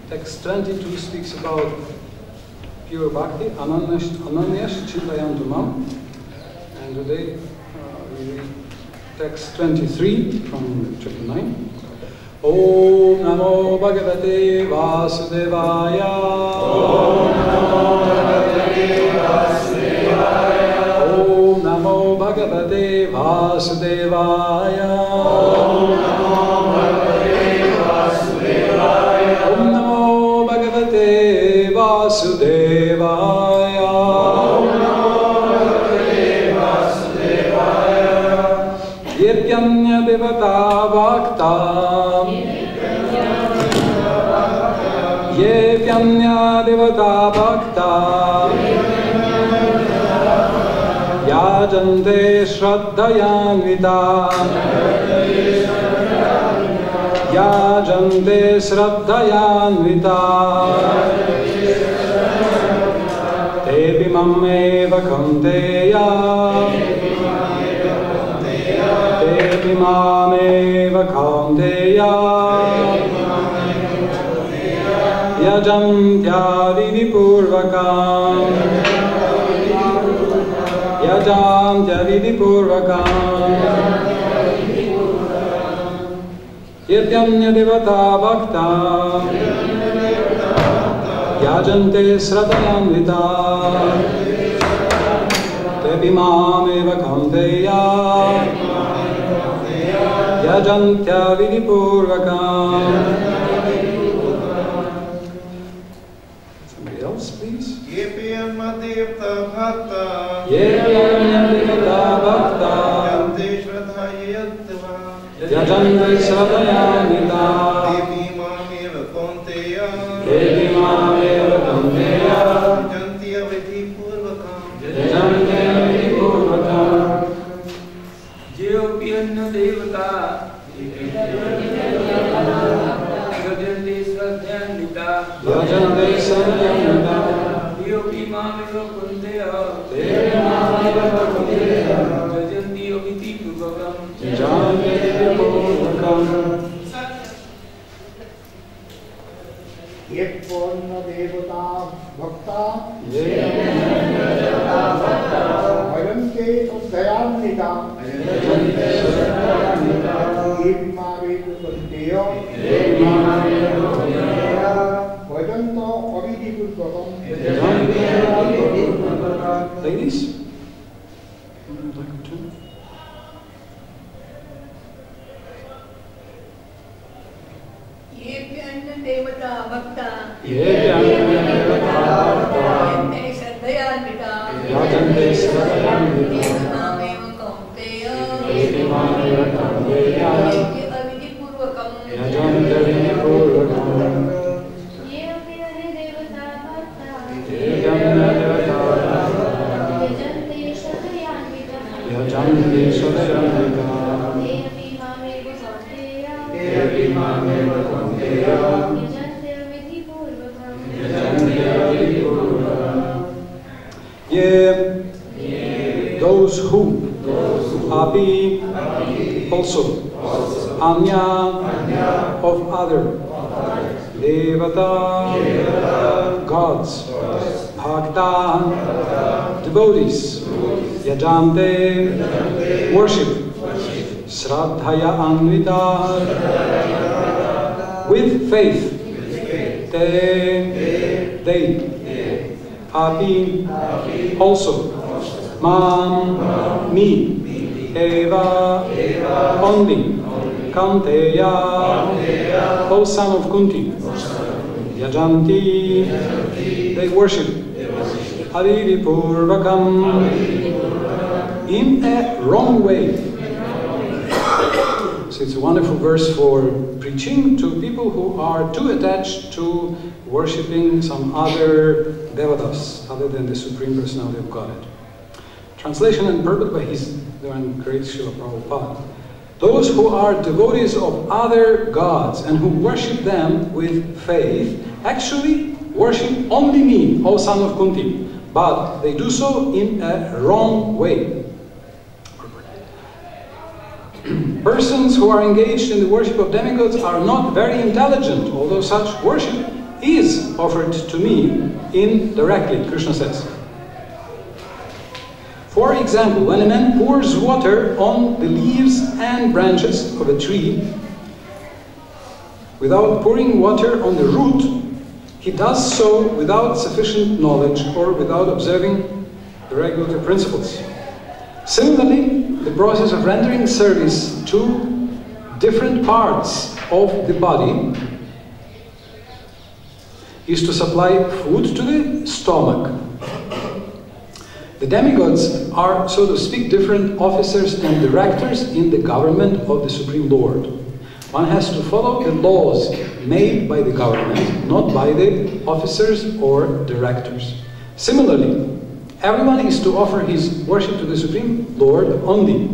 Text 22 speaks about pure bhakti, ananyash chintayantu mam. And today we read text 23 from chapter 9. Om Namo Bhagavate Vasudevaya. Om Namo Bhagavate Vasudevaya. Om Namo Bhagavate Vasudevaya. Om Namo Bhagavate Vasudevaya. Om Namo Bhagavate Vasudevaya. Om Namo Bhagavate Vasudevaya. Yetyanya devata bhakta. Yetyanya devata bhakta. Yajante shraddhayanvita. Yajante shraddhayanvita. Tebi mameva kaunteya. Tebi mameva kaunteya. Yajantya vidipurvakam. Yajantya vidipurvakam. Yetyanya devata bhakta. Yajante shraddhayanvita. Tebi mameva kaunteya. Yajantya vidipurvakam. Somebody else, please. Yetyanya devata bhakta. Yetyanya devata bhakta. Yajante shraddhayanvita. Yajante shraddhayanvita. Devi mameva kaunteya. Devi mameva kaunteya. Yajantya vidipurvakam. Yajantya vidipurvakam. Yetyanya devata. Yajante shraddhayanvita. Yajante shraddhayanvita. Devi mameva kaunteya. Devi mameva kaunteya. Yajantya vidipurvakam. Yajante vidipurvakam. Yetyanya devata bhakta. Yetyanya devata bhakta. Yajante shraddhayanvita. Yajante shraddhayanvita. Devi mameva kaunteya. Devi mameva kaunteya. Yajanta avidipurvakam. Yajante vidipurvakam. Ladies? Would you like to? Yetyanya devata bhakta. Yetyanya devata bhakta. Yajante shraddhayanvita. Yajante shraddhayanvita. Devi mameva kaunteya. Devi mameva kaunteya. Yajanta vidipurvakam. Yajante vidipurvakam. Yetyanya devata bhakta. Yetyanya devata bhakta. Yajante shraddhayanvita. Yajante shraddhayanvita. Devi mameva kaunteya. Devi mameva kaunteya. Yajante vidipurvakam. Yajante vidipurvakam. Those who api also anya of other devata gods bhakta devotees yajante worship shraddhaya anvita with faith they api also mam me eva only kanteya O son of Kunti yajanti they worship avidipurvakam in a wrong way. So it's a wonderful verse for preaching to people who are too attached to worshipping some other devatas other than the Supreme Personality of Godhead. Translation and purport by His Divine Grace Srila Prabhupada. Those who are devotees of other gods and who worship them with faith actually worship only me, O son of Kunti, but they do so in a wrong way. Persons who are engaged in the worship of demigods are not very intelligent, although such worship is offered to me indirectly, Krishna says. For example, when a man pours water on the leaves and branches of a tree, without pouring water on the root, he does so without sufficient knowledge or without observing the regulatory principles. Similarly, the process of rendering service to different parts of the body is to supply food to the stomach. The demigods are, so to speak, different officers and directors in the government of the Supreme Lord. One has to follow the laws made by the government, not by the officers or directors. Similarly, everyone is to offer his worship to the Supreme Lord only.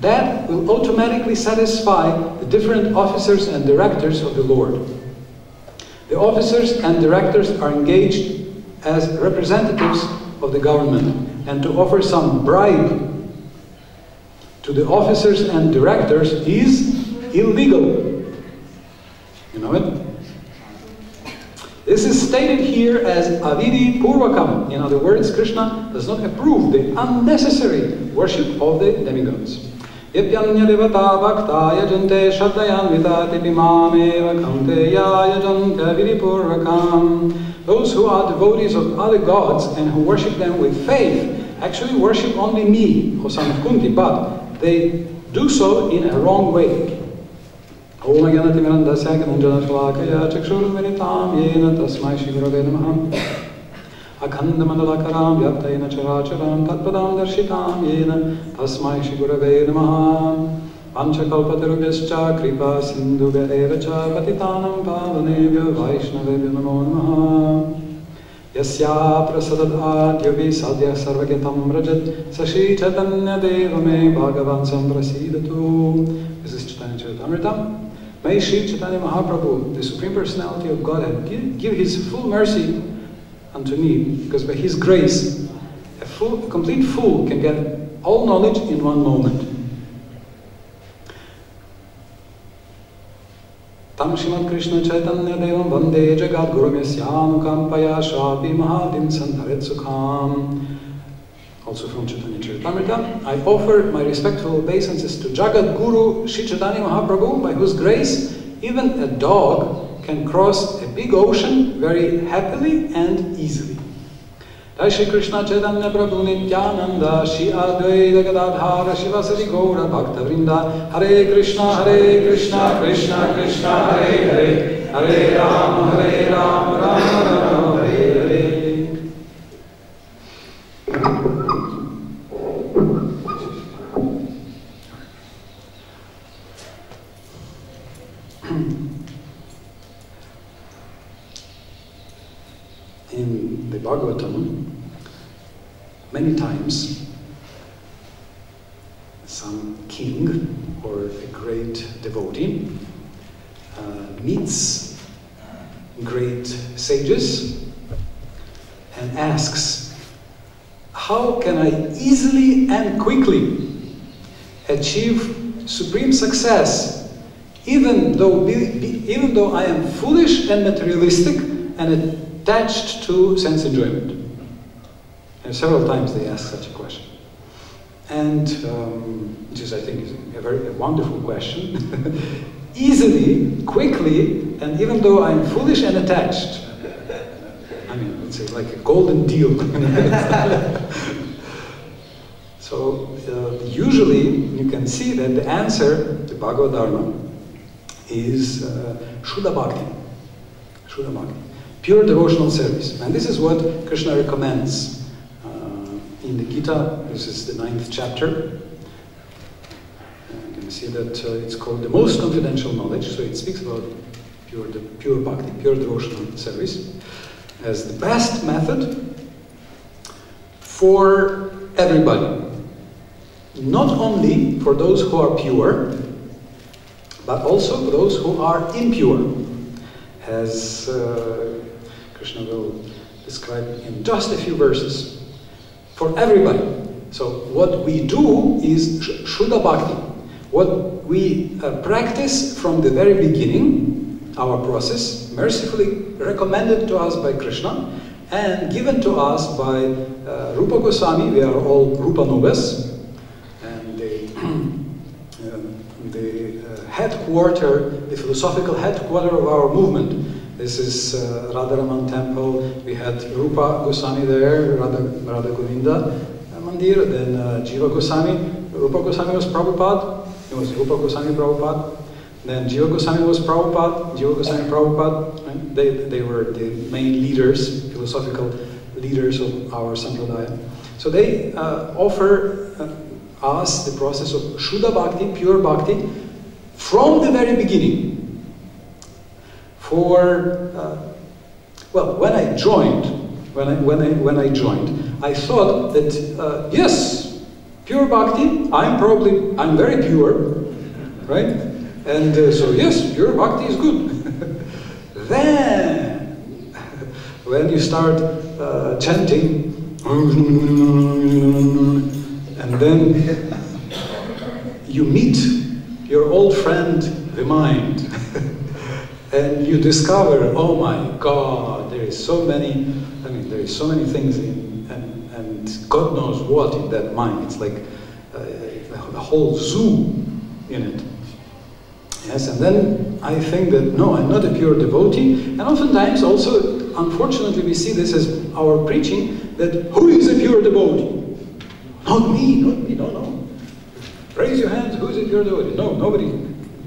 That will automatically satisfy the different officers and directors of the Lord. The officers and directors are engaged as representatives of the government, and to offer some bribe to the officers and directors is illegal. You know it? This is stated here as avidi purvakam. In other words, Krishna does not approve the unnecessary worship of the demigods. Yepyanya devata bhakta yajante shaddayanvita tipimameva kamteya yajante avidi purvakam. Those who are devotees of other gods and who worship them with faith actually worship only me, O son of Kunti, but they do so in a wrong way. Om Agyanati Mirandasya Gananjana Shalakaya Chakshurvinitam Yena Tasmai Shigurave Namaha Akhanda Mandalakaram Vyaptayena Characharam Tatpadam Darshitam Yena Tasmai Shigurave Namaha Panchakalpatarubhyascha Kripa Sindhubhya Evacha Patitanam Pavanebhyo Vaishnavebhyo Namo Namaha Yasya Prasadad Adyavi Sadhya Sarvagatam Rajat Sashi Chaitanya Devame Bhagavan Samprasidatu. This is Chaitanya Charitamrita. May Sri Chaitanya Mahaprabhu, the Supreme Personality of Godhead, give His full mercy unto me, because by His grace, a complete fool can get all knowledge in one moment. Tam Shrimad Krishna Chaitanya Devam Vande Jagat Gurum Yasyam Kampaya Shrapi Mahadim Santaret Sukham. Also from Chaitanya Charitamrita, I offer my respectful obeisances to Jagat Guru Sri Chaitanya Mahaprabhu, by whose grace even a dog can cross a big ocean very happily and easily. Jai Shri Krishna Chaitanya Prabhu Nityananda Shri Advaita Gadadhara Shivasati Gaura Bhakta Vrinda Hare Krishna Krishna Krishna Hare Hare Hare Rama Rama Rama Hare Hare. In the Bhagavatam, many times some king or a great devotee meets great sages and asks, how can I easily and quickly achieve supreme success, even though I am foolish and materialistic and attached to sense enjoyment? And several times they ask such a question. And which is, I think, is a very wonderful question. Easily, quickly, and even though I'm foolish and attached. I mean, let's say like a golden deal. So usually you can see that the answer to Bhagavad Dharma is Shuddha Bhakti. Shuddha Bhakti. Pure devotional service. And this is what Krishna recommends in the Gita. This is the 9th chapter. You can see that it's called the most confidential knowledge. So it speaks about pure bhakti, pure devotional service, as the best method for everybody. Not only for those who are pure, but also for those who are impure. As Krishna will describe in just a few verses. For everybody. So what we do is Shuddha Bhakti. What we practice from the very beginning our process, mercifully recommended to us by Krishna and given to us by Rupa Goswami. We are all Rupa Nubes, and the headquarter, the philosophical headquarter of our movement. This is Radharaman temple. We had Rupa Goswami there, Radha Govinda Mandir, then Jiva Goswami. Rupa Goswami was Prabhupada. It was Rupa Goswami Prabhupada. Then Jiva Goswami was Prabhupada. Jiva Goswami Prabhupada. Right? They were the main leaders, philosophical leaders of our sampradaya. So they offer us the process of Shuddha Bhakti, pure Bhakti, from the very beginning. Well, when I joined, I thought that yes, pure Bhakti. I'm very pure, right? And so yes, pure Bhakti is good. Then, when you start chanting, and then you meet your old friend, the mind, and you discover, oh my God, there is so many things and God knows what in that mind. It's like a whole zoo in it. Yes, and then I think that, no, I'm not a pure devotee. And oftentimes also, unfortunately, we see this as our preaching, that who is a pure devotee? Not me, no. Raise your hands, who is a pure devotee? No, nobody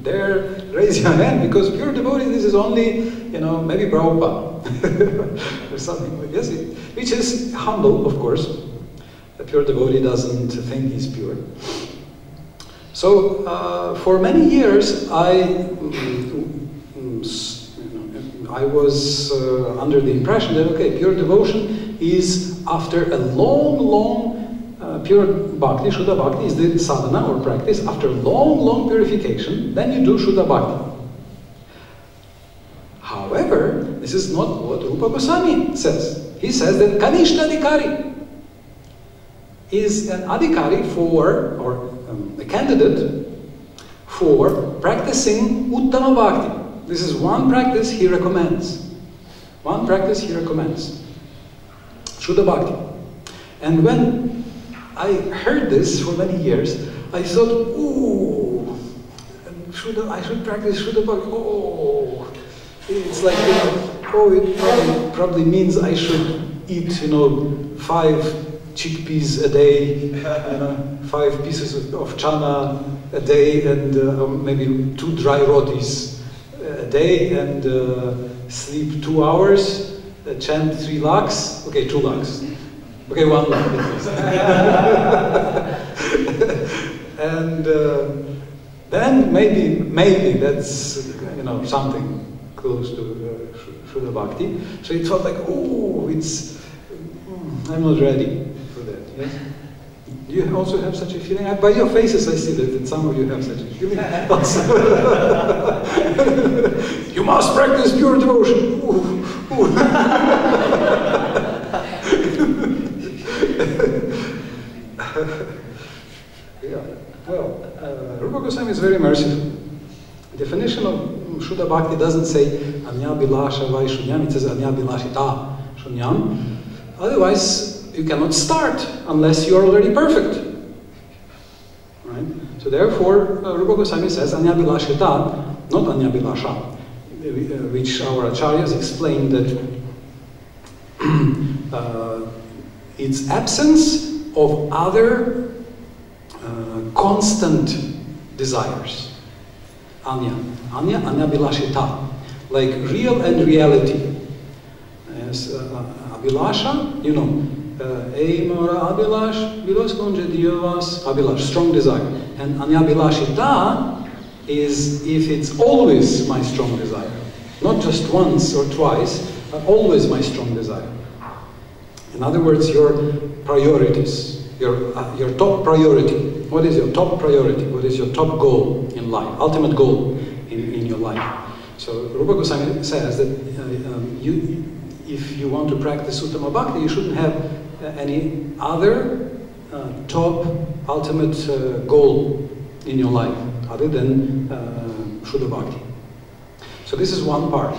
dare raise your hand, because pure devotee, this is only, maybe Prabhupada or something like this, which is humble, of course. A pure devotee doesn't think he's pure. So, for many years, I was under the impression that, okay, pure devotion is after a long pure bhakti, Shuddha Bhakti is the sadhana or practice. After long purification, then you do Shuddha Bhakti. However, this is not what Rupa Goswami says. He says that Kanishta Adhikari is an adhikari for, or a candidate for practicing Uttama Bhakti. This is one practice he recommends. One practice he recommends. Shuddha Bhakti. And when I heard this for many years, I thought, ooh, I should practice Shuddha Bhakti. Oh, it's like, it probably means I should eat, 5 chickpeas a day, 5 pieces of chana a day, and maybe 2 dry rotis a day, and sleep 2 hours, chant 3 lakhs, okay, 2 lakhs. Okay, 1 lakh at least. And then maybe that's something close to Shuddha Bhakti. So it felt like, oh, I'm not ready for that. Yes. Do you also have such a feeling? By your faces, I see that some of you have such a feeling. You must practice pure devotion. Ooh. Yeah. Well, Rupa Goswami is very merciful. The definition of Shuddha Bhakti doesn't say Anya Bilasha Vai Shunyam, it says Anya Bilashita Shunyam. Otherwise, you cannot start unless you are already perfect. Right? So therefore, Rupa Goswami says Anya Bilashita, not Anya Bilasha, which our acharyas explained that it's absence of other constant desires. Anya Bilashita, like real and reality. Yes, Abhilasha, aim or Abhilash, Abhilash, strong desire. And Anya Bilashita is if it's always my strong desire. Not just once or twice, but always my strong desire. In other words, your priorities, your top priority. What is your top priority? What is your top goal in life? Ultimate goal in your life. So Rupa Goswami says that if you want to practice Uttama Bhakti, you shouldn't have any other top ultimate goal in your life other than Shuddha Bhakti. So this is one part.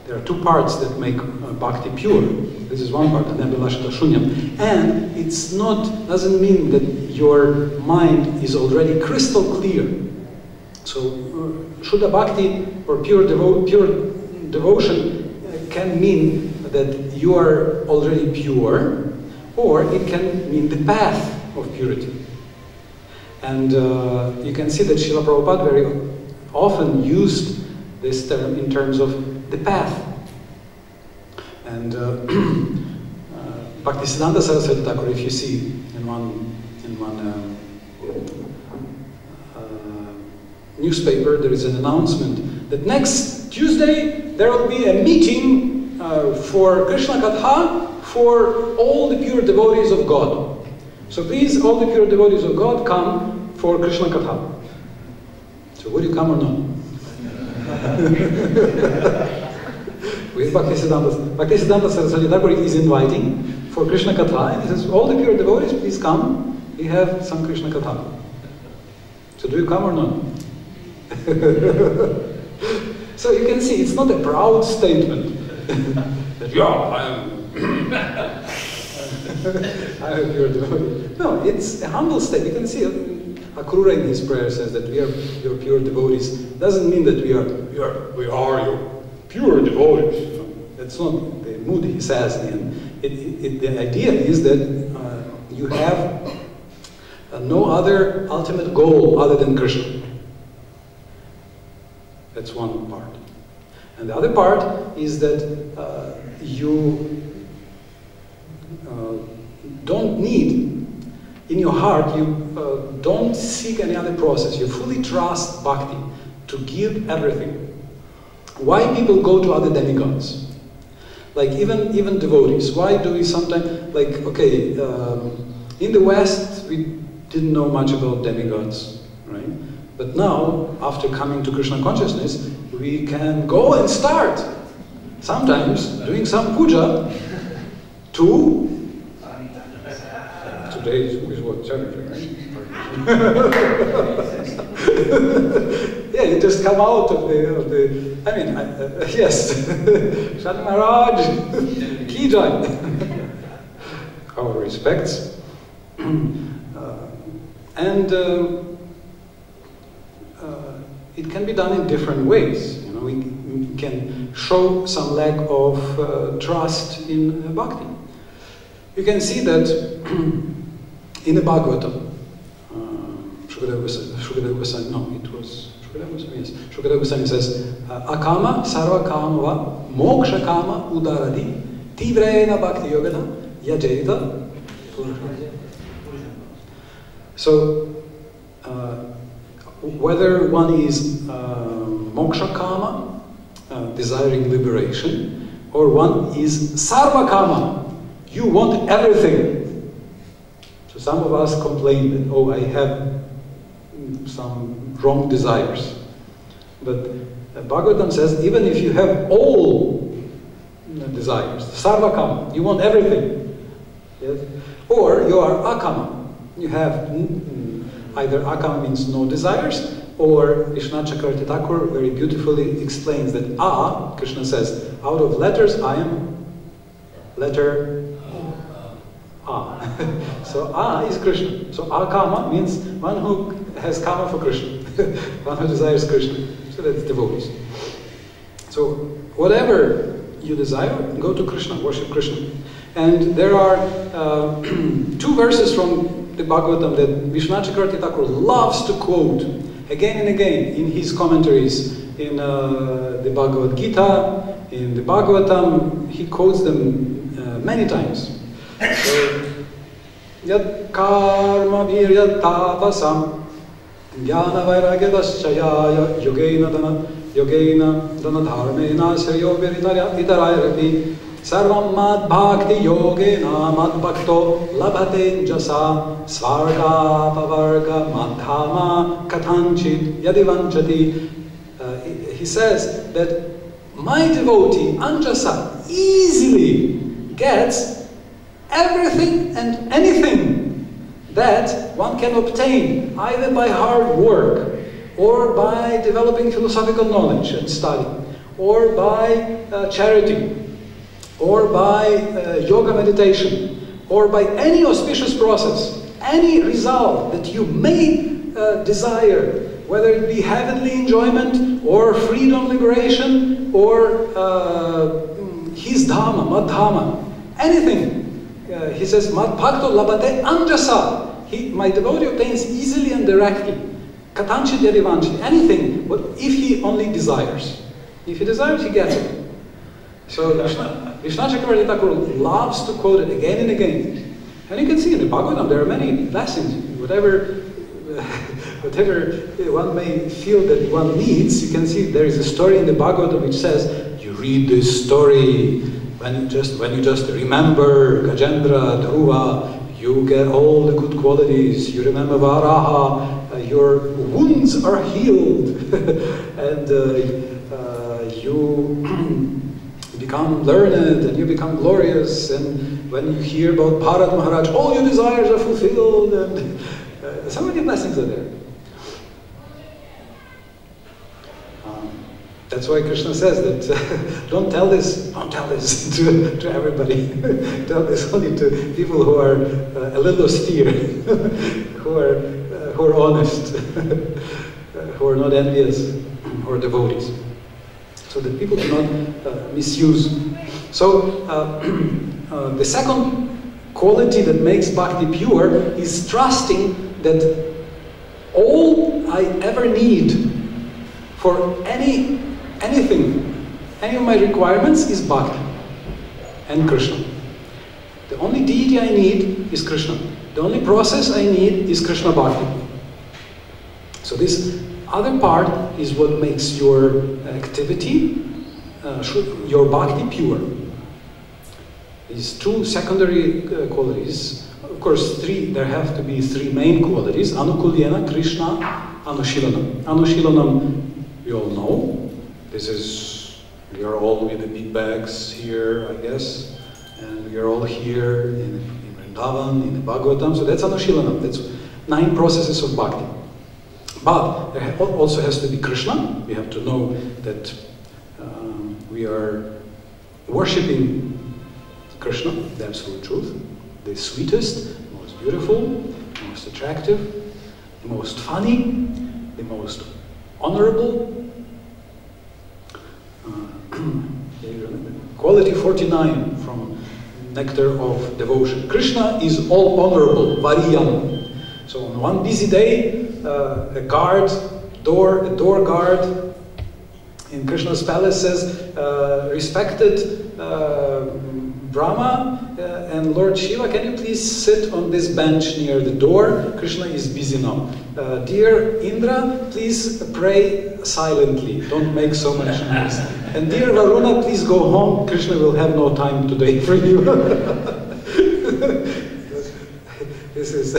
There are two parts that make bhakti pure. This is one part, anabhilashita shunyam. And it's not, doesn't mean that your mind is already crystal clear. So Shuddha bhakti or pure devotion can mean that you are already pure, or it can mean the path of purity. And you can see that Srila Prabhupada very often used this term in terms of the path. And Bhaktisiddhanta Saraswati Thakur, if you see in one newspaper, there is an announcement that next Tuesday there will be a meeting for Krishna Katha for all the pure devotees of God. So please, all the pure devotees of God, come for Krishna Katha. So will you come or not? With Bhaktisiddhanta Saraswati Thakur is inviting for Krishna Katha, and he says, all the pure devotees, please come, we have some Krishna Katha. So do you come or not? So you can see, it's not a proud statement that, yeah, I am I am pure devotee. No, it's a humble state. You can see Akrura in his prayer says that we are your pure devotees. Doesn't mean that we are your pure devotees. That's not the mood he says in. The idea is that you have no other ultimate goal other than Krishna. That's one part. And the other part is that you don't need, in your heart, you don't seek any other process. You fully trust bhakti to give everything. Why people go to other demigods? Like even devotees. Why do we sometimes, like, okay, in the West, we didn't know much about demigods, right? But now, after coming to Krishna consciousness, we can go and start, sometimes, doing some puja to, today is what, Saturday, right? Yeah, you just come out of the I mean, yes, Shani Maharaj, Ki Jai. Our respects. And it can be done in different ways. You know, we can show some lack of trust in bhakti. You can see that in the Bhagavatam, Shukadeva Goswami says, Akama sarva kamava moksha kama udaradi tivrena bhakti yogana yajeta. So, whether one is moksha kama, desiring liberation, or one is sarva kama, you want everything. So some of us complain that, oh, I have some wrong desires. But Bhagavatam says, even if you have all desires, sarva kama, you want everything. Yes? Or you are akama. You have either akama means no desires, or Vishnu Chakravarti Thakur very beautifully explains that A, Krishna says, out of letters I am letter A. So A is Krishna. So akama means one who has kama for Krishna, one who desires Krishna. So that's devotees. So whatever you desire, go to Krishna, worship Krishna. And there are two verses from the Bhagavatam that Vishnu Chakravarti Thakur loves to quote again and again in his commentaries in the Bhagavad Gita, in the Bhagavatam. He quotes them many times. Yad karma virya tapasam jnana vairagyatasya yogena dana dharmena shriyo vitarayarapi sarvam mad bhakti yogena mad bhakto labhate jasa svarga pavarga madhama kathanchit yadivanchati. He says that my devotee Anjasa easily gets everything and anything that one can obtain either by hard work or by developing philosophical knowledge and study, or by charity, or by yoga meditation, or by any auspicious process, any result that you may desire, whether it be heavenly enjoyment, or freedom, liberation, or his dharma, madhama, anything. He says, mad bhakto labate anjasa. My devotee obtains easily and directly. Katanchit yadivanchit, anything, but if he only desires. If he desires, he gets it. So Vishnu Chakravarti Thakur loves to quote it again and again. And you can see in the Bhagavatam there are many blessings. Whatever one may feel that one needs, you can see there is a story in the Bhagavatam which says, you read this story when you just remember Gajendra, Dhruva, you get all the good qualities. You remember Varaha, your wounds are healed, and you become learned, and you become glorious. And when you hear about Bharat Maharaj, all your desires are fulfilled, and so many blessings are there. That's why Krishna says that don't tell this to everybody. Tell this only to people who are a little austere, who are honest, who are not envious, who are devotees, so that people do not misuse. So the second quality that makes bhakti pure is trusting that all I ever need for anything, any of my requirements is bhakti and Krishna. The only deity I need is Krishna. The only process I need is Krishna bhakti. So this other part is what makes your activity, your bhakti pure. These two secondary qualities. Of course, there have to be three main qualities: Anukulyena, Krishna, Anushilanam. Anushilanam, you all know. This is, we are all with the big bags here, I guess, and we are all here in Vrindavan, in the Bhagavatam, so that's Anushilanam. That's 9 processes of bhakti. But there also has to be Krishna. We have to know that we are worshipping Krishna, the absolute truth, the sweetest, the most beautiful, the most attractive, the most funny, the most honorable. Quality 49 from Nectar of Devotion. Krishna is all honorable, Variyam. So on one busy day, a door guard in Krishna's palace says, respected Brahma and Lord Shiva, can you please sit on this bench near the door? Krishna is busy now. Dear Indra, please pray silently. Don't make so much noise. And dear Varuna, please go home. Krishna will have no time today for you. This is,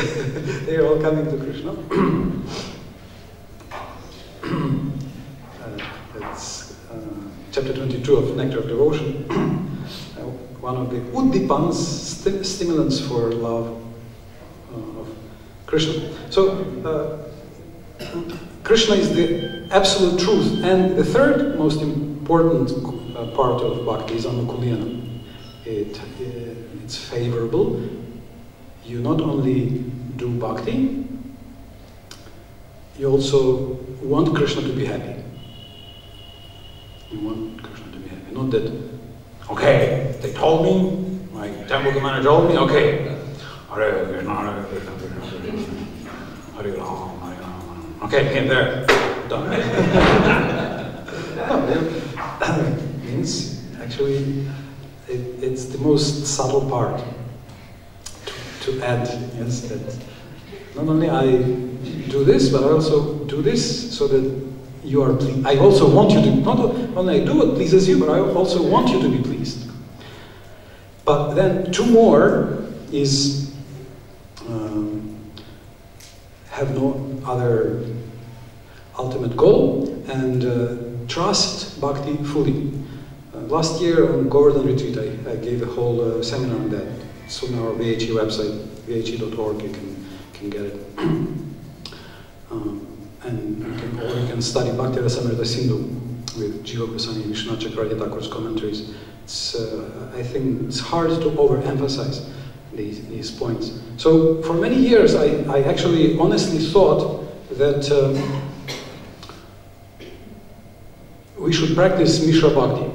they are all coming to Krishna. That's chapter 22 of Nectar of Devotion. One of the uddipans, stimulants for love of Krishna. So, Krishna is the absolute truth. And the third most important part of bhakti is Anukulyena. It's favorable. You not only do bhakti, you also want Krishna to be happy. You want Krishna to be happy. Not that, okay, they told me, my temple commander told me, okay, Hare Krishna, Hare Krishna, Krishna Krishna, Hare Ram, Hare Ram. Okay, there, done. No, means actually it's the most subtle part to add. Yes, that not only I do this, but I also do this so that you are pleased. I also want you to, not only I do what pleases you, but I also want you to be pleased. But then 2 more is have no other ultimate goal, and trust bhakti fully. Last year on Govardhan retreat, I gave a whole seminar on that. It's on our VHE website, vhe.org, you can get it. And you can study Bhakti Rasamrita Sindhu with Jiva Goswami and Vishwanath Chakravarti Thakur's commentaries. I think it's hard to overemphasize these points. So for many years, I actually honestly thought that we should practice Mishra Bhakti.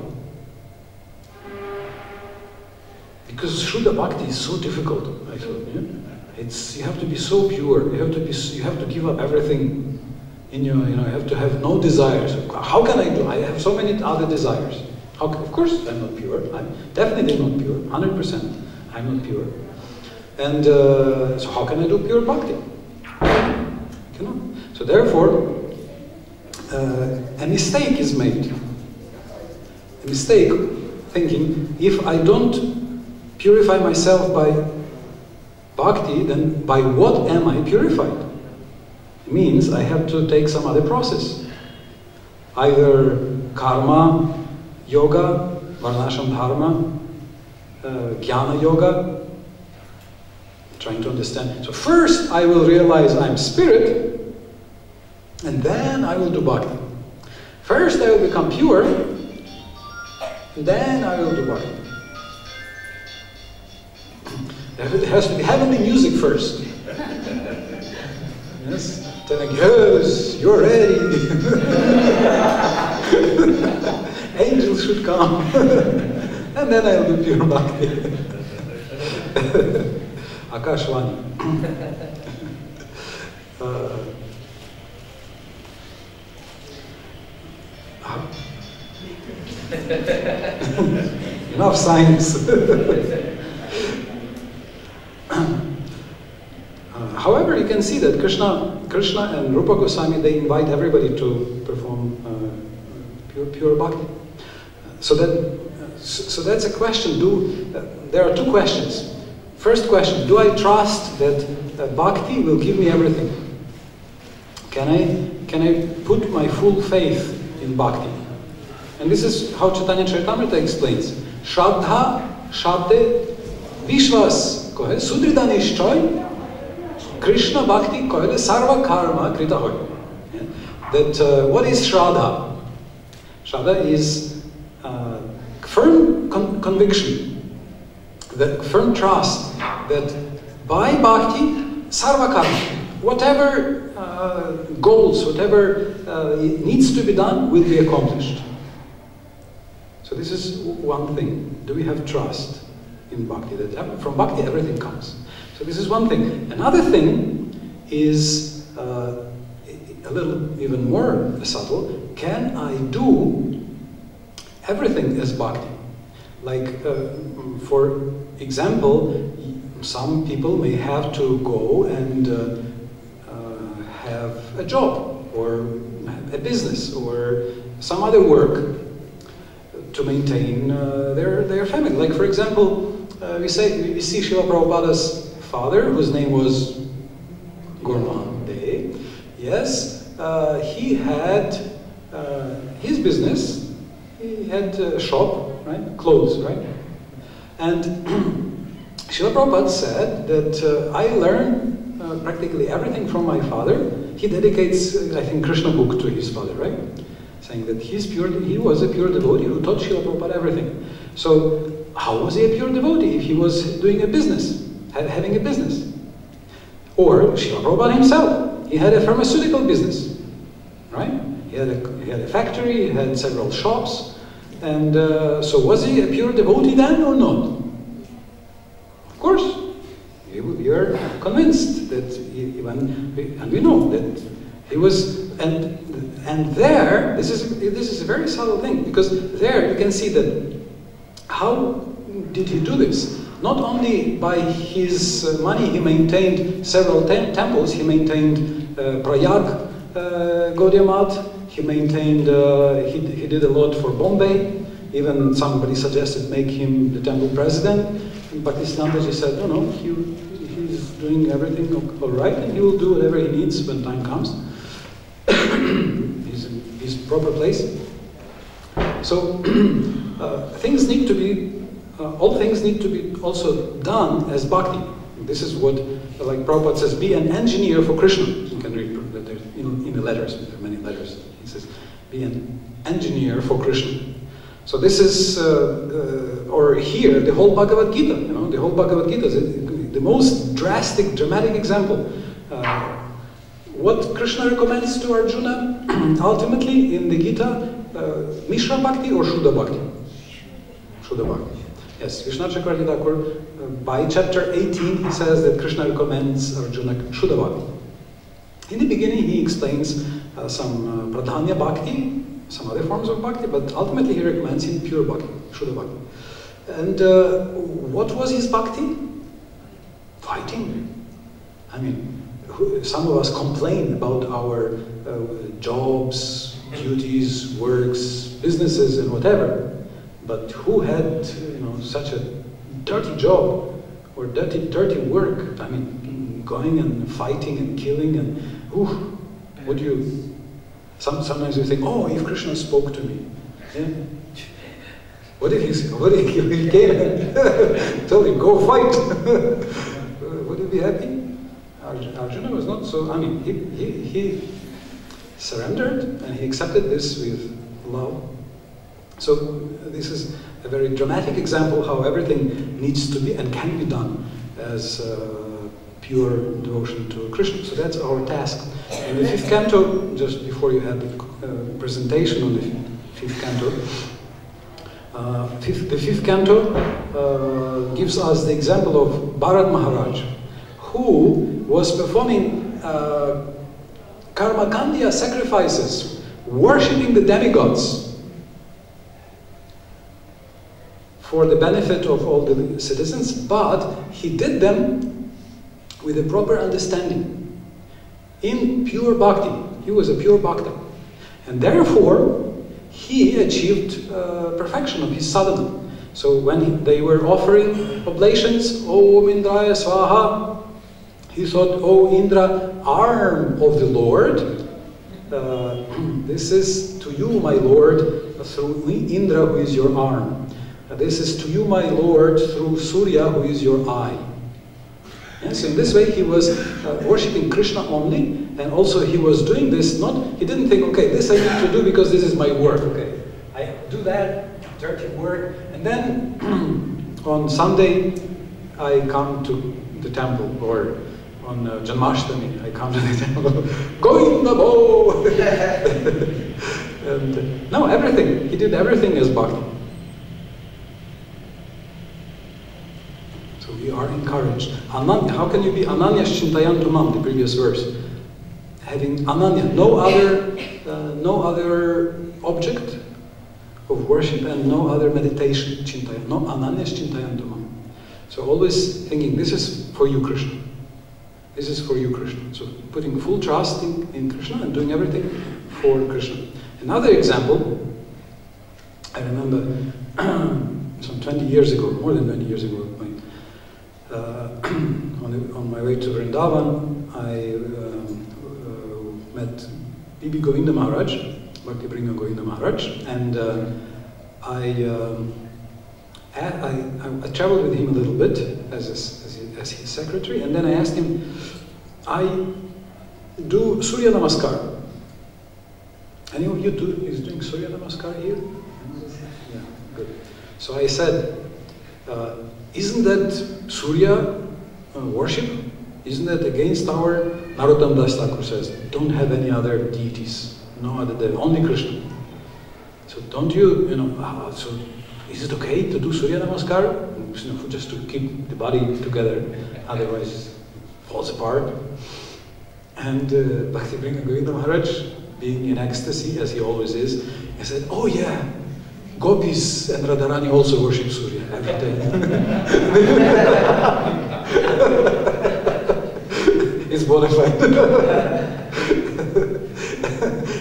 Because Shuddha Bhakti is so difficult, I thought. Yeah? You have to be so pure. You have to give up everything in your, you have to have no desires. How can I do? I have so many other desires. Of course, I'm not pure. I'm definitely not pure. 100%, I'm not pure. And so, how can I do pure bhakti? I cannot. So therefore, a mistake is made. A mistake thinking, if I don't purify myself by bhakti, then by what am I purified? It means I have to take some other process. Either karma, yoga, varnashram dharma, jnana yoga. Trying to understand. So first I will realize I'm spirit, and then I will do bhakti. First I will become pure, and then I will do bhakti. It has to be heavenly music first. Yes? Telling, yes, you're ready. Angels should come. And then I'll do pure bhakti. Akashvani. Enough science. However, you can see that Krishna and Rupa Goswami, they invite everybody to perform pure bhakti. So that's a question. There are two questions. First question: do I trust that bhakti will give me everything? Can I put my full faith in bhakti? And this is how Chaitanya Charitamrita explains: Shraddha, Shabde, Vishwas, Sudrida Nishchoy, Krishna Bhakti Koile Sarva Karma Krita Hoy. That what is Shraddha? Shraddha is firm conviction, the firm trust that by bhakti, sarva karma, whatever goals, whatever needs to be done will be accomplished. So this is one thing. Do we have trust in bhakti? That from bhakti everything comes. So this is one thing. Another thing is a little even more subtle. Can I do everything as bhakti? Like, for example, some people may have to go and have a job or a business or some other work to maintain their family. Like, for example, we see Srila Prabhupada's father, whose name was Gorman Dey. Yes, he had his business. He had a shop, right? Clothes, right? And Srila Prabhupada said that I learned practically everything from my father. He dedicates, I think, Krishna book to his father, right? Saying that he was a pure devotee who taught Srila Prabhupada everything. So how was he a pure devotee if he was doing a business, having a business? Or Srila Prabhupada himself, he had a pharmaceutical business, right? He had a factory, he had several shops, and so was he a pure devotee then or not? Of course, we are convinced that and we know that he was, and there, this is a very subtle thing, because there you can see that how did he do this? Not only by his money, he maintained several temples. He maintained Prayag Gaudiya Math. He maintained, he did a lot for Bombay. Even somebody suggested make him the temple president. And Bhaktisiddhantaji said, no, he's doing everything all right, and he will do whatever he needs when time comes. He's in his proper place. So things need to be, all things need to be also done as bhakti. This is what, like Prabhupada says, be an engineer for Krishna. You can read that in the letters, there are many letters. He says, be an engineer for Krishna. So this is, or here, the whole Bhagavad Gita, the whole Bhagavad Gita is the most drastic, dramatic example. What Krishna recommends to Arjuna, ultimately in the Gita, Mishra Bhakti or Shuddha Bhakti? Shuddha Bhakti. Yes, Vishnu Chakravarti Thakur, by chapter 18, he says that Krishna recommends Arjuna Shuddha Bhakti. In the beginning, he explains some Pradhanya Bhakti, some other forms of Bhakti, but ultimately he recommends him pure Bhakti, Shuddha Bhakti. And what was his Bhakti? Fighting. I mean, some of us complain about our jobs, duties, works, businesses, and whatever. But who had, such a dirty job or dirty work? I mean, going and fighting and killing and would you? Sometimes you think, oh, if Krishna spoke to me, yeah? What if he came and told him, go fight? Would he be happy? Arjuna was not so. I mean, he surrendered and he accepted this with love. So this is a very dramatic example how everything needs to be and can be done as pure devotion to Krishna. So that's our task. In the fifth canto, just before you had the presentation on the fifth canto, the fifth canto gives us the example of Bharat Maharaj, who was performing karmakandya sacrifices, worshipping the demigods for the benefit of all the citizens, but he did them with a proper understanding, in pure bhakti. He was a pure bhakta. And therefore, he achieved perfection of his sadhana. So when they were offering oblations, Om Indraya Swaha, he thought, oh Indra, arm of the Lord, this is to you, my Lord, through Indra, who is your arm. This is to you, my Lord, through Surya, who is your eye. And so in this way, he was worshipping Krishna only, and also he was doing this he didn't think, okay, this I need to do because this is my work, okay. I do that dirty work, and then on Sunday, I come to the temple, or on Janmashtami, I come to the temple, Govinda Bo! And no, everything, he did everything as bhakti. So we are encouraged. How can you be Ananyas Chintayantu Mam, the previous verse? Having Ananya, no other object of worship and no other meditation, Chintaya, no Ananyas Chintayantu Mam. So always thinking, this is for you, Krishna. This is for you, Krishna. So putting full trust in Krishna and doing everything for Krishna. Another example, I remember some 20 years ago, more than 20 years ago, on my way to Vrindavan, I met Bibi Govinda Maharaj, Bhakti Bringa Govinda Maharaj, and I traveled with him a little bit as his secretary, and then I asked him, I do Surya Namaskar. Any of you is doing Surya Namaskar here? Yeah, good. So I said, isn't that Surya worship? Isn't that against our... Narottam Das Thakur says, don't have any other deities, no other devil, only Krishna. So don't you, so is it okay to do Surya Namaskar? Just to keep the body together, otherwise it falls apart. And Bhakti Bringa Govinda Maharaj, being in ecstasy, as he always is, he said, oh yeah, Gopis and Radharani also worship Surya every day. It's bona fide.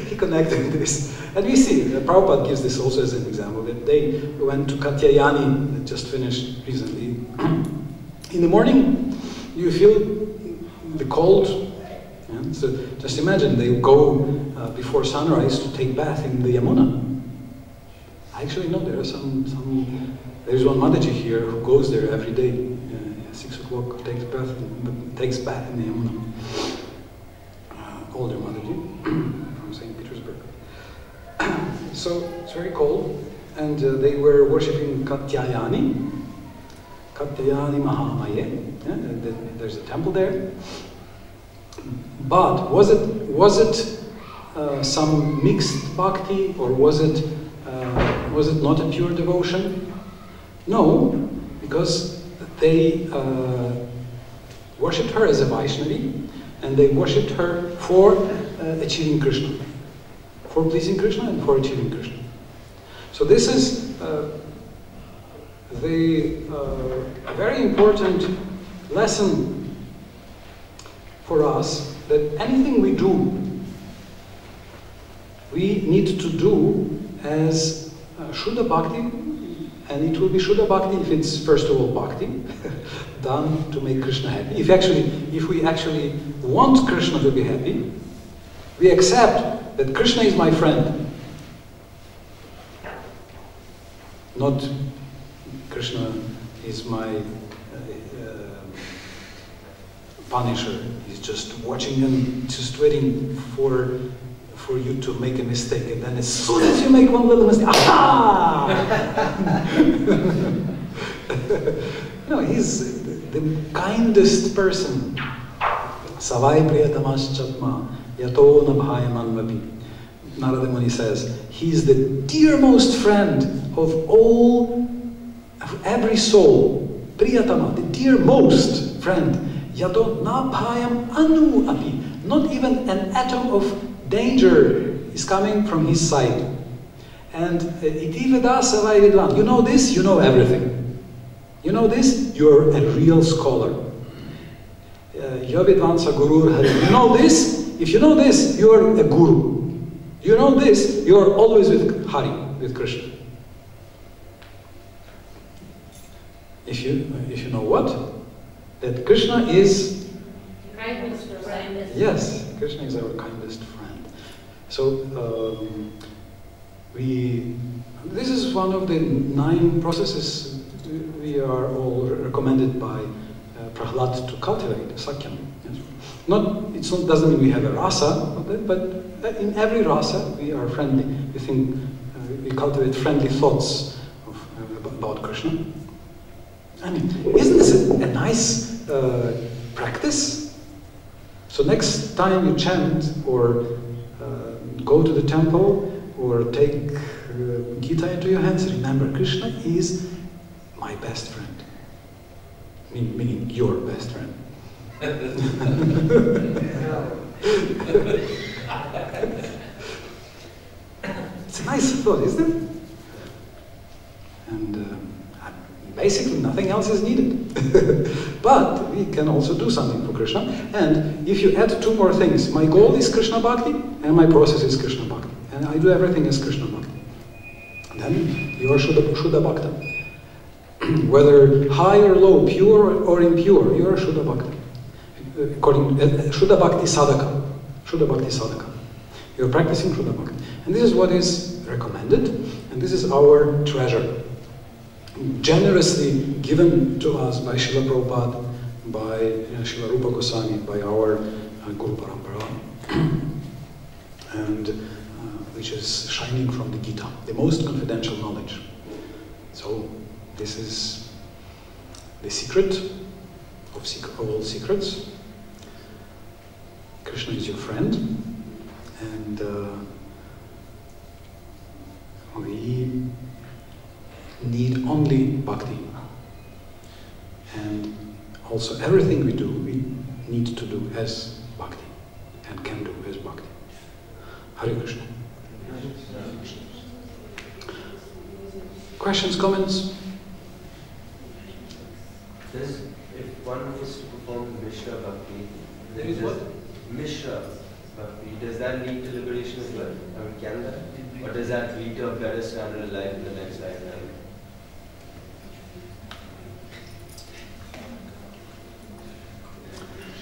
He connected this. And we see, Prabhupada gives this also as an example, that they went to Katyayani, that just finished recently. In the morning, you feel the cold. Yeah? So just imagine, they go before sunrise to take bath in the Yamuna. Actually, no, there are there's one Mataji here who goes there every day, 6 o'clock, takes bath in the Yamuna. Older Mataji from St. Petersburg. so it's very cold, and they were worshipping Katyayani Mahamaye. Yeah, there's a temple there. But was it some mixed bhakti, or was it not a pure devotion? No, because they worshipped her as a Vaishnavi, and they worshipped her for achieving Krishna, for pleasing Krishna and for achieving Krishna. So this is a very important lesson for us, that anything we do, we need to do as Shuddha Bhakti, and it will be Shuddha Bhakti if it's first of all Bhakti, done to make Krishna happy. If we actually want Krishna to be happy, we accept that Krishna is my friend, not Krishna is my punisher. He's just watching and just waiting for you to make a mistake, and then as soon as you make one little mistake, aha! No, he's the kindest person. Savai priyatamash chatma yato nabhayaman vapi. Narada Muni says, he's the dearmost friend of every soul. Priyatama, the dearmost friend. Yato nabhayam anu api. Not even an atom of danger is coming from his side. And iti veda savai vidvan. You know this, you know everything. You know this, you're a real scholar. Yovidvansa gurur hari. You know this, if you know this, you're a guru. You know this, you're always with Hari, with Krishna. If you know what? That Krishna is... Kindest friend. Yes, Krishna is our kindest friend. So, this is one of the 9 processes we are all recommended by Prahlad to cultivate, Sakyam. Yes. Doesn't mean we have a rasa, but in every rasa we are friendly. We think, we cultivate friendly thoughts about Krishna. I mean, isn't this a nice practice? So next time you chant or go to the temple or take Gita into your hands, remember Krishna is my best friend. Meaning your best friend. It's a nice thought, isn't it? And basically nothing else is needed. But we can also do something for Krishna. And if you add 2 more things, my goal is Krishna Bhakti and my process is Krishna Bhakti. And I do everything as Krishna Bhakti. Then you are Shuddha Bhakta. Whether high or low, pure or impure, you are Shuddha Bhakti. Shuddha Bhakti Sadhaka. Shuddha Bhakti Sadhaka. You are practicing Shuddha Bhakti. And this is what is recommended, and this is our treasure. Generously given to us by Srila Prabhupada, by Srila Rupa Goswami, by our Guru Parampara, and which is shining from the Gita, the most confidential knowledge. So this is the secret of all secrets. Krishna is your friend, and we need only bhakti. And also everything we do, we need to do as bhakti, and can do as bhakti. Hare Krishna. Questions, comments? If one is to perform Mishra Bhakti, There is what? Mishra Bhakti, does that lead to liberation as well? I mean, can that? Or does that lead to a better standard of life in the next lifetime?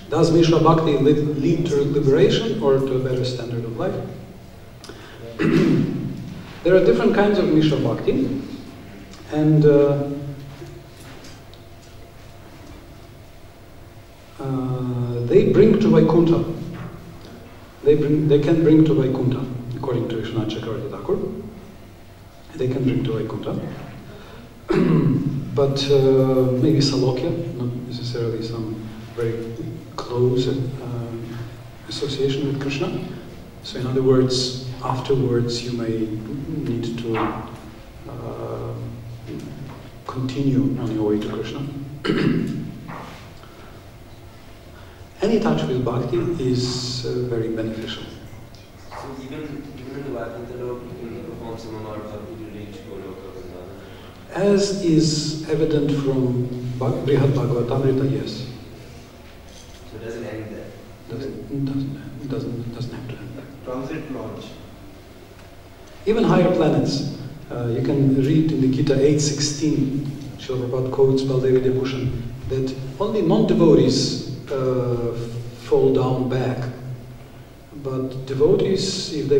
Does Mishra Bhakti lead to liberation or to a better standard of life? There are different kinds of Mishra Bhakti, and they bring to Vaikuntha. They can bring to Vaikuntha, according to Vishwanath Chakravarti Thakur. they can bring to Vaikuntha. But maybe Salokya, not necessarily some very close association with Krishna. So in other words, afterwards you may need to continue on your way to Krishna. Any touch with bhakti is very beneficial. So even in the Vaikuntha Lok, you can perform some amount of bhakti to reach Goloka Vrindavan? As is evident from Brihad Bhagavatamrita, yes. So it doesn't end there? Doesn't have to end there. Transit launch. Even higher planets. You can read in the Gita 8:16, Srila Prabhupada quotes Baldevi Debhushan, that only non-devotees fall down back. But devotees, if they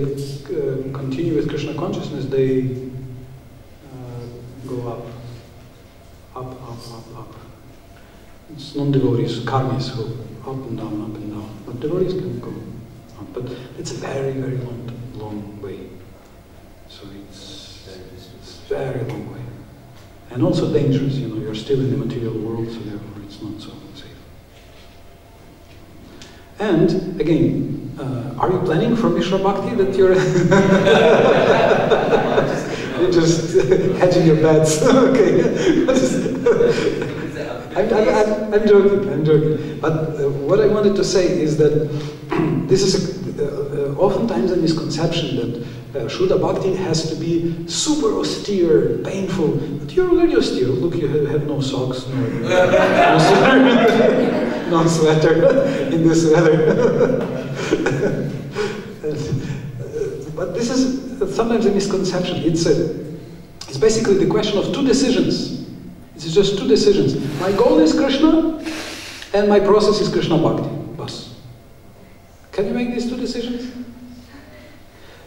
continue with Krishna consciousness, they go up. It's non-devotees, karmis, who up and down. But devotees can go up. But it's a very, very long way. So it's a very long way. And also dangerous, you're still in the material world, so therefore it's not so safe. And again, are you planning for Mishra Bhakti that you're you're just hedging your bets? Okay. I'm joking. But what I wanted to say is that this is oftentimes a misconception that Shuddha Bhakti has to be super austere, painful. But you're already austere. Look, you have no socks, no sweater in this weather. But this is sometimes a misconception. It's basically the question of two decisions. It's just two decisions. My goal is Krishna, and my process is Krishna Bhakti. Bas. Can you make these two decisions?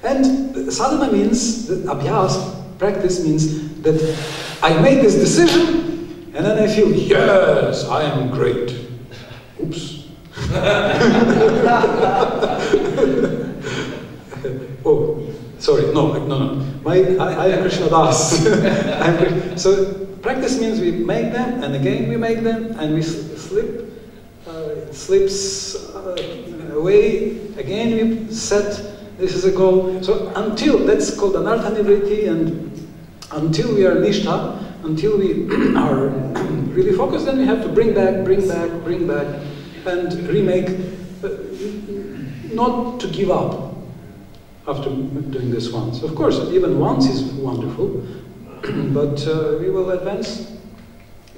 And sadhana means, abhyas, practice means that I make this decision, and then I feel, yes, I am great. Oops. Oh, sorry, no. I am Krishna Das. So practice means we make them, and again we make them, and we slip. It slips away. Again we set. This is a goal. So until, that's called anartha nivritti, and until we are nishtha, until we are really focused, then we have to bring back, and remake, not to give up after doing this once. Of course, even once is wonderful, but we will advance.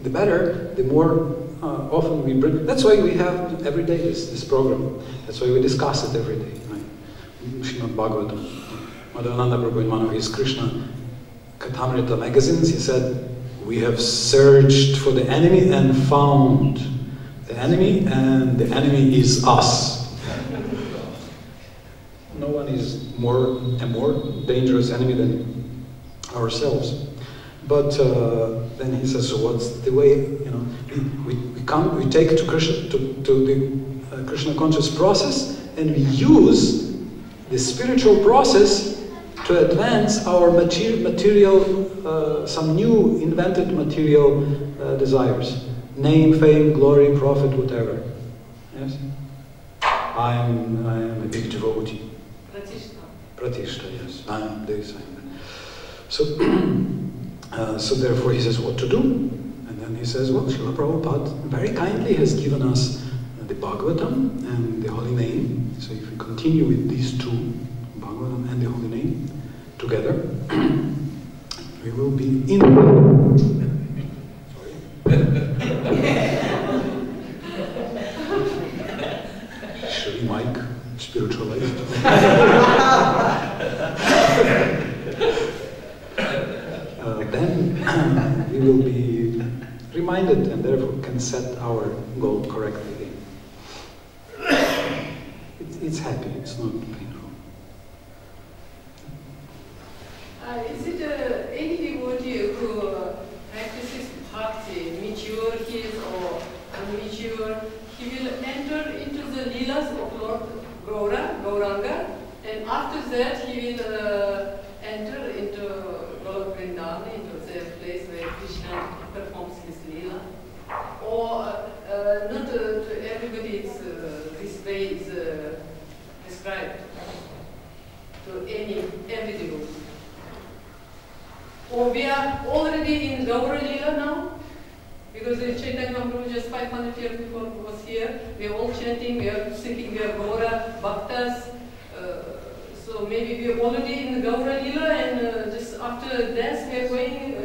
The better, the more often we bring. That's why we have every day this program. That's why we discuss it every day. Srimad Bhagavatam. Madhavananda Prabhu in one of his Krishna Kathamrita magazines, he said, we have searched for the enemy and found the enemy, and the enemy is us. No one is a more dangerous enemy than ourselves. But then he says, so what's the way? We take to Krishna, to the Krishna conscious process, and we use the spiritual process to advance our material, some new invented material desires. Name, fame, glory, profit, whatever. Yes? I am a big devotee. Pratishta, yes. I am this, I am that. So therefore he says what to do. And then he says, well, Srila Prabhupada very kindly has given us the Bhagavatam and the holy name. So if we continue with these two, Bhagavatam and the holy name, together, we will be in. Sorry. Mike, spiritual life. Then we will be reminded and therefore can set our goal correctly. It's happy, it's not painful. Is it any devotee who practices bhakti, mature he is or immature, he will enter into the leelas of Lord Gauranga, and after that he will enter into Goloka Vrindavan, into the place where Krishna performs his Leela. Or not to everybody it's, this way is described to every devotee. Or we are already in Gaura Leela now, because Chaitanya Mahaprabhu just 500 years before was here. We are all chanting, we are singing, we are Gaura Bhaktas. So maybe we are already in the Gaura Leela, and just after dance we are going,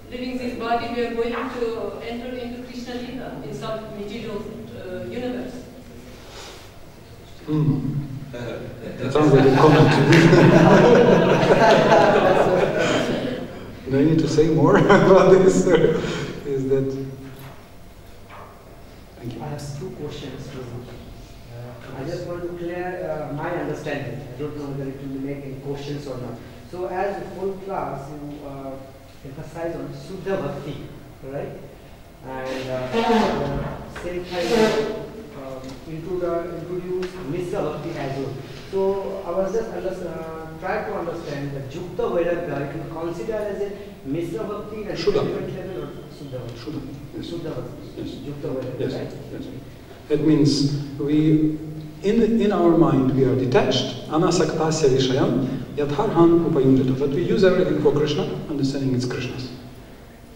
leaving this body, we are going to enter into Krishna Leela in some material universe. That sounds like a comment. Do I need to say more about this? Or is that? Thank you. I have two questions. I just want to clear my understanding. I don't know whether it will make any questions or not. So, as the whole class, you emphasize on Suddha Bhakti, right? And same time introduce Mishra Bhakti as well. So, I was just trying to understand that Jukta Vairagya, you can consider as a Mishra Bhakti and different level or Suddha Bhakti? Shuddha. Yes. Suddha Bhakti. Yes. Jukta Vairagya, Yes. right? Yes. It means we, in our mind, we are detached, anasaktasya vishayam, yadharhan upayunjata. But we use everything for Krishna, understanding it's Krishna's.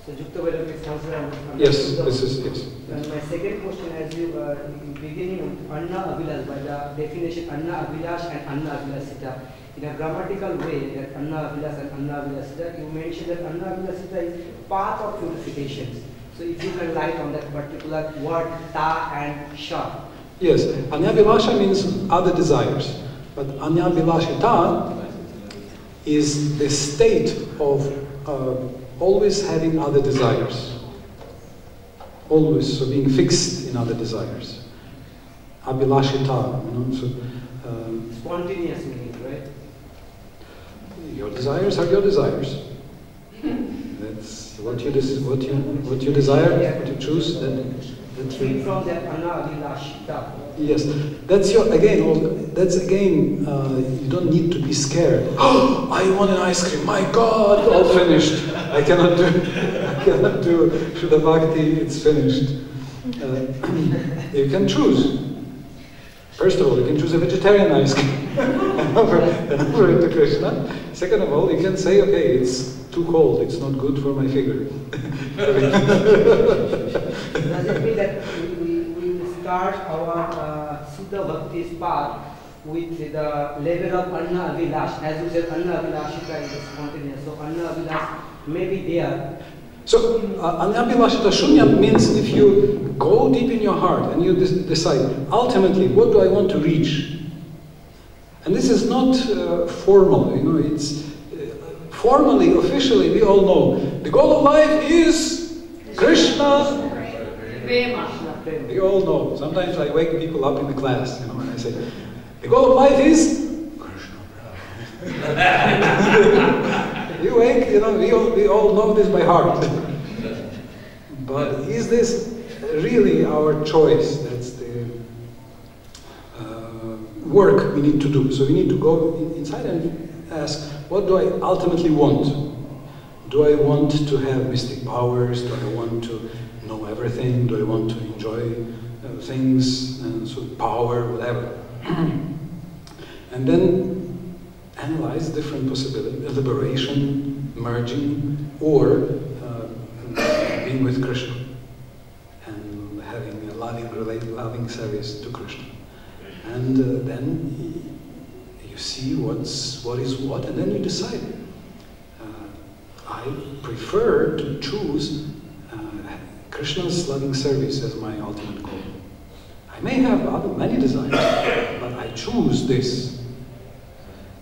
So Jukta Vairagya is considered. Yes, this is, yes. And my second question, as you in beginning Anna Abhilash, by the definition Anna Abhilash and Anna Abhilasita, in a grammatical way, that Anna Abhilash and Anna Abhilasita, you mentioned that Anna Abhilasita is path of purifications. So if you can light on that particular word ta and sha. Yes, anyabhilasha means other desires, but anyabhilashita is the state of always having other desires. Always, so being fixed in other desires. Abhilashita, so spontaneous meaning, right? Your desires are your desires. That's what you desire, what you choose. That's Free from that anabhilashita. Yes, that's again. You don't need to be scared. Oh, I want an ice cream. My God, all finished. I cannot do Shuddha Bhakti. It's finished. You can choose. First of all, you can choose a vegetarian ice cream and offer it to Krishna. Second of all, you can say, okay, it's too cold, it's not good for my figure. Does it mean that we will start our Suddha Bhakti's path with the level of Anna Abhilash? As you said, Anna Abhilashita is spontaneous. So Anna Abhilash may be there. So, anyabhilashita shunya means if you go deep in your heart and you decide, ultimately, what do I want to reach? And this is not formal, it's formally, officially, we all know the goal of life is Krishna. We all know. Sometimes I wake people up in the class, and I say, the goal of life is Krishna. You wake, we all know this by heart. But is this really our choice? That's the work we need to do. So we need to go inside and ask, what do I ultimately want? Do I want to have mystic powers? Do I want to know everything? Do I want to enjoy things, and so power, whatever? And then analyze different possibilities, liberation, merging, or being with Krishna and having a loving service to Krishna. And then you see what is what, and then you decide. I prefer to choose Krishna's loving service as my ultimate goal. I may have many desires, but I choose this.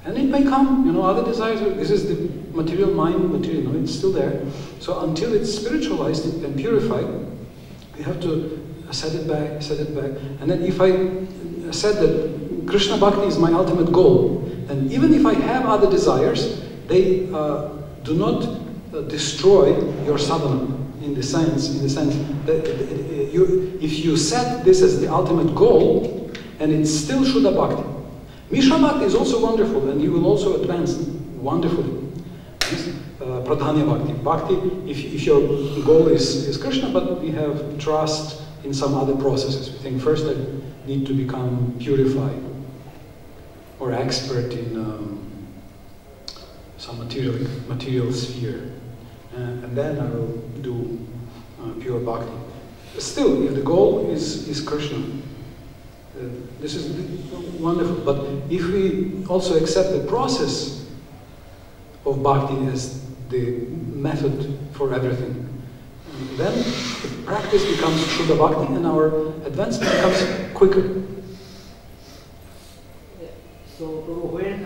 And it may come, other desires. This is the material mind, it's still there. So until it's spiritualized and purified, we have to set it back. And then if I said that Krishna Bhakti is my ultimate goal, then even if I have other desires, they do not destroy your sadhana in the sense that if you set this as the ultimate goal, and it's still Shuddha Bhakti. Mishra Bhakti is also wonderful, and you will also advance wonderfully. pradhanya bhakti. Bhakti, if your goal is Krishna, but we have trust in some other processes. We think first I need to become purified or expert in some material sphere, and then I will do pure bhakti. Still, if the goal is Krishna, this is wonderful. But if we also accept the process of bhakti as the method for everything, then the practice becomes Shuddha Bhakti and our advancement becomes quicker. So when,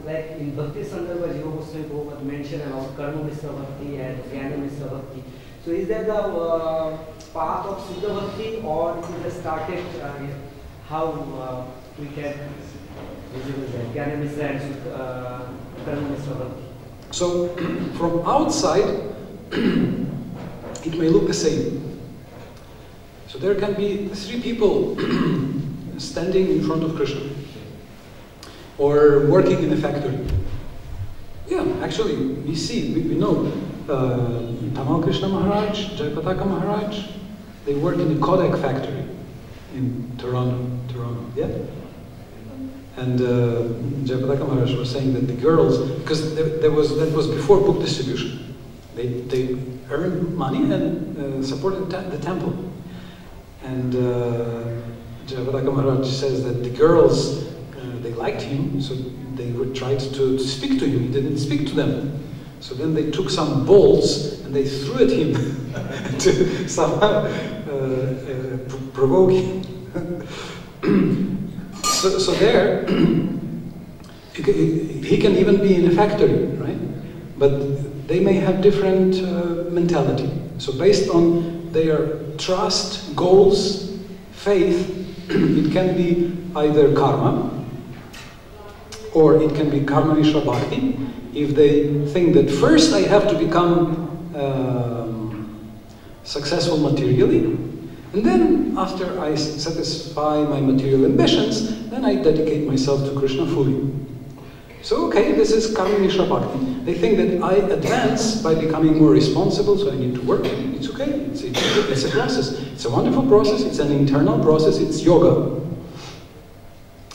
like in Bhakti Sandarbha, Jiva Goswami Prabhupada mentioned about Karma Mishra Bhakti and Jnana Mishra Bhakti. So is that the path of Siddha Bhakti, or it has started, how we can visible that Jnana Mishra and Karma Mishra Bhakti? So from outside, it may look the same. So there can be 3 people standing in front of Krishna, or working in a factory. Yeah, actually, we know Tamal Krishna Maharaj, Jayapataka Maharaj, they work in the Kodak factory in Toronto, yeah? And Jayapataka Maharaj was saying that the girls, because that was before book distribution, they earned money and supported the temple. And Jayapataka Maharaj says that the girls, they liked him, so they would try to speak to him. He didn't speak to them. So then they took some balls and they threw at him to somehow provoke him. So there, he can even be in a factory, right? But they may have different mentality. So based on their trust, goals, faith, it can be either karma, or it can be karma mishra bhakti. If they think that first I have to become successful materially, and then after I satisfy my material ambitions, then I dedicate myself to Krishna fully. So okay, this is karma mishra bhakti. They think that I advance by becoming more responsible, so I need to work. It's okay, it's a process. It's a wonderful process, it's an internal process, it's yoga.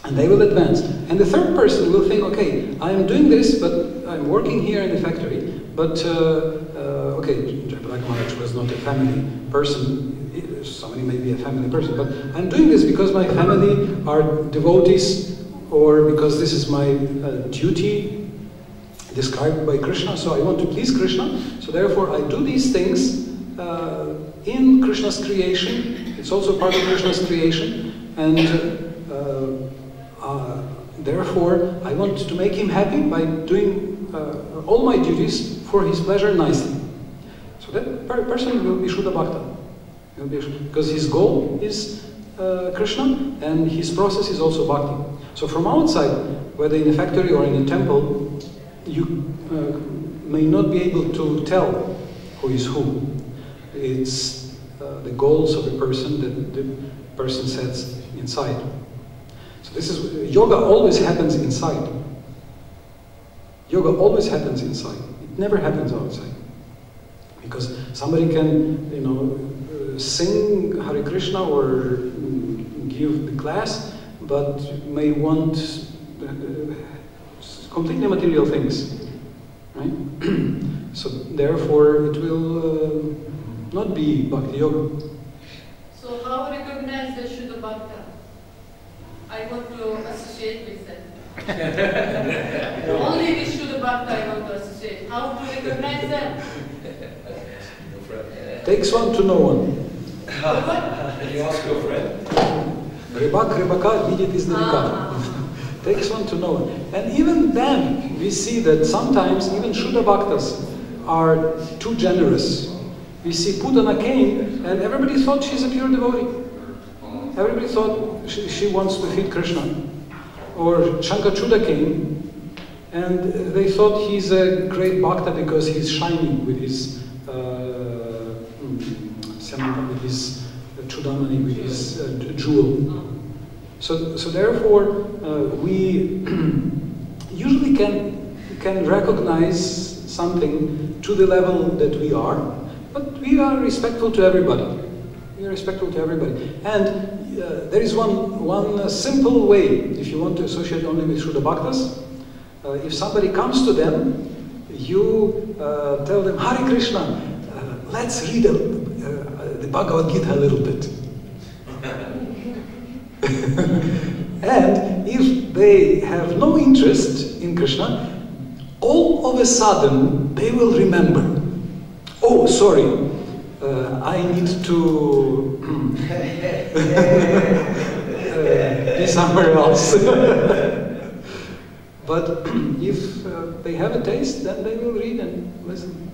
And they will advance. And the third person will think, okay, I am doing this, but I'm working here in the factory, but, okay, Jayapataka Maharaj was not a family person, somebody may be a family person, but I'm doing this because my family are devotees, or because this is my duty described by Krishna, so I want to please Krishna, so therefore I do these things in Krishna's creation. It's also part of Krishna's creation, and therefore, I want to make him happy by doing all my duties for his pleasure nicely. So that person will be Shuddha Bhakta. Because his goal is Krishna, and his process is also Bhakti. So from outside, whether in a factory or in a temple, you may not be able to tell who is who. It's the goals of a person that the person sets inside. So this is, yoga always happens inside. Yoga always happens inside. It never happens outside. Because somebody can, sing Hare Krishna or give the class, but may want completely material things, right? So therefore it will not be Bhakti Yoga. So how recognize the Shuddha Bhakta? I want to associate with them. Only with Shuddha Bhakta I want to associate. How to recognize them? Takes one to know one. Can you ask your friend? Rybak rybaka vidit izdaleka. Takes one to know one. And even then, we see that sometimes even Shuddha Bhaktas are too generous. We see Putana came, and everybody thought she's a pure devotee. Everybody thought she wants to feed Krishna. Or Shankachuda came, and they thought he's a great bhakta because he's shining with his with his chudamani, with his jewel. So therefore, we usually can recognize something to the level that we are, but we are respectful to everybody. We are respectful to everybody. And there is one simple way, if you want to associate only with Shuddha Bhaktas. If somebody comes to them, you tell them, Hare Krishna, let's read the Bhagavad Gita a little bit. And if they have no interest in Krishna, all of a sudden they will remember, oh, sorry, I need to be somewhere else. But if they have a taste, then they will read and listen.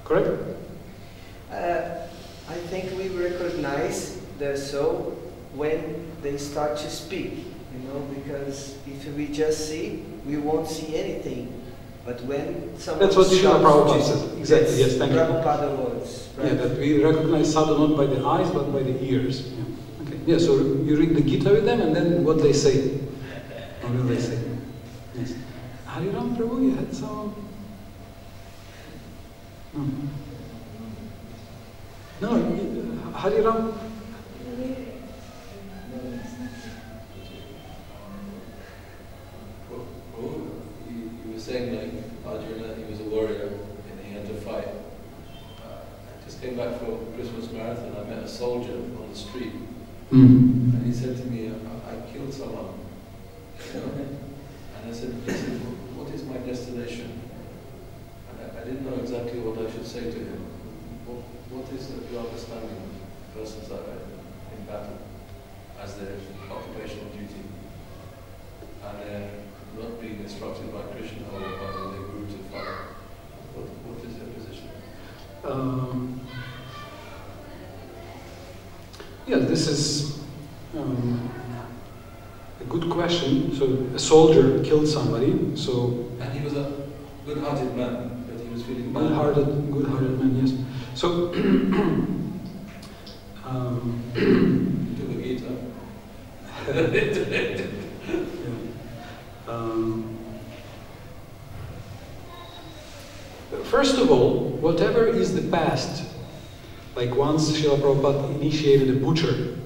Correct? I think we recognize the soul when they start to speak, because if we just see, we won't see anything. But when someone that's what Srila Prabhupada said. Exactly, yes, thank you. Prabhupada words. Right? Yeah, that we recognize sadhu not by the eyes, but by the ears. Yeah. Okay. Yeah, so you read the Gita with them, and then what they say. What will they say? Yes. Hariram Prabhu, you had some... No, Hariram... He was saying like Arjuna, he was a warrior and he had to fight. I just came back from a Christmas marathon. I met a soldier on the street, and he said to me, "I killed someone." And I said, "What is my destination?" And I didn't know exactly what I should say to him. What is your understanding of persons that are in battle as their occupational duty, and not being instructed by Krishna or by their guru to fight? What is their position? Yeah, this is a good question. So a soldier killed somebody. And he was a good-hearted man, but he was feeling bad. Good-hearted man. Yes. So he took a Gita. First of all, whatever is the past, like once Srila Prabhupada initiated a butcher,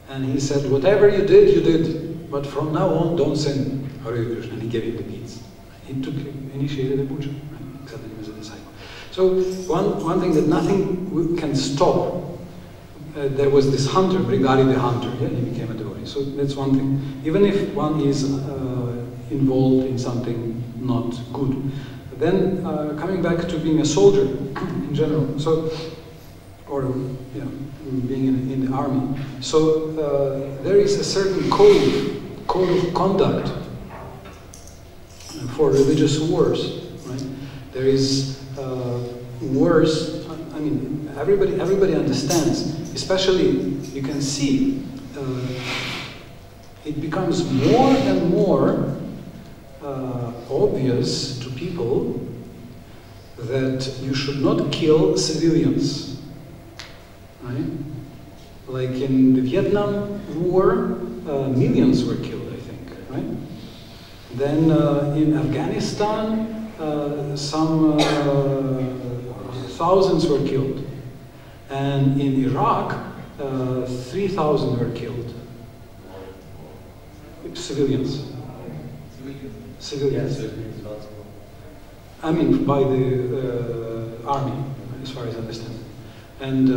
and he said, whatever you did, but from now on, don't sin. Hare Krishna, and he gave him the beads. He initiated a butcher, right? Accepted him as a disciple. So one thing that nothing can stop, there was this hunter, Brigadi the hunter, yeah, he became a devotee. So that's one thing. Even if one is involved in something not good. Then coming back to being a soldier in general, or being in the army. So there is a certain code of conduct for religious wars, right? There is wars. I mean, everybody understands. Especially, you can see it becomes more and more obvious to people that you should not kill civilians, right? Like in the Vietnam War, millions were killed, I think, right? Then in Afghanistan, some thousands were killed. And in Iraq, 3,000 were killed. Civilians. Civilians. I mean, by the army, as far as I understand. And